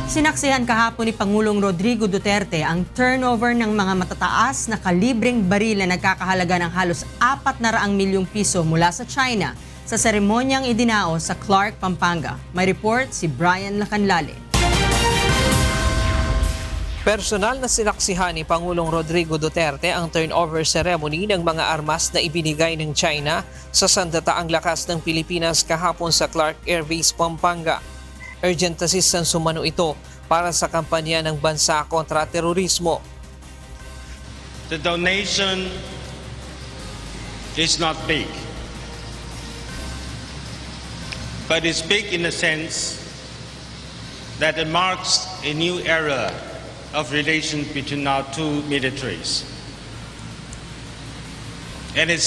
Sinaksihan kahapon ni Pangulong Rodrigo Duterte ang turnover ng mga matataas na kalibreng baril na nagkakahalaga ng halos 400 milyong piso mula sa China sa seremonyang idinao sa Clark, Pampanga. May report si Brian Lacanlale. Personal na sinaksihan ni Pangulong Rodrigo Duterte ang turnover ceremony ng mga armas na ibinigay ng China sa sandataang lakas ng Pilipinas kahapon sa Clark Air Base, Pampanga. Urgent assistance sumano ito para sa kampanya ng bansa kontra terorismo. The donation is not big, but it's big in the sense that it marks a new era of relations between our two militaries. And it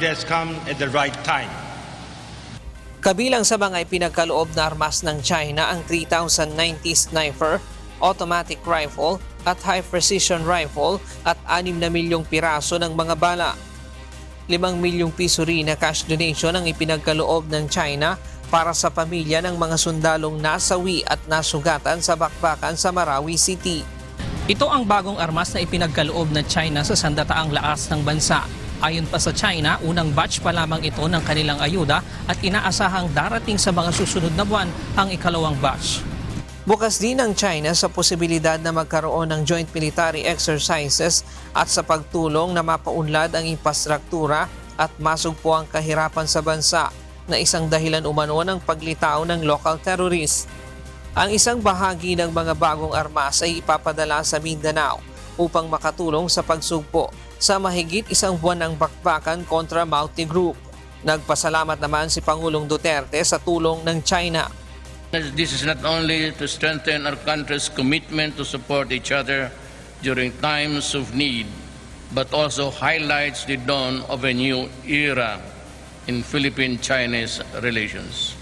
has come at the right time. Kabilang sa mga ipinagkaloob na armas ng China ang 3090 Sniper, automatic rifle at high precision rifle at 6 na milyong piraso ng mga bala. 5 milyong piso rin na cash donation ang ipinagkaloob ng China para sa pamilya ng mga sundalong nasawi at nasugatan sa bakbakan sa Marawi City. Ito ang bagong armas na ipinagkaloob ng China sa sandataang lakas ng bansa. Ayon pa sa China, unang batch pa lamang ito ng kanilang ayuda at inaasahang darating sa mga susunod na buwan ang ikalawang batch. Bukas din ang China sa posibilidad na magkaroon ng joint military exercises at sa pagtulong na mapaunlad ang infrastruktura at masugpo ang kahirapan sa bansa na isang dahilan umano ng paglitaw ng local terrorists. Ang isang bahagi ng mga bagong armas ay ipapadala sa Mindanao upang makatulong sa pagsugpo sa mahigit isang buwan ng bakbakan kontra Mauti Group. Nagpasalamat naman si Pangulong Duterte sa tulong ng China. This is not only to strengthen our country's commitment to support each other during times of need, but also highlights the dawn of a new era in Philippine-Chinese relations.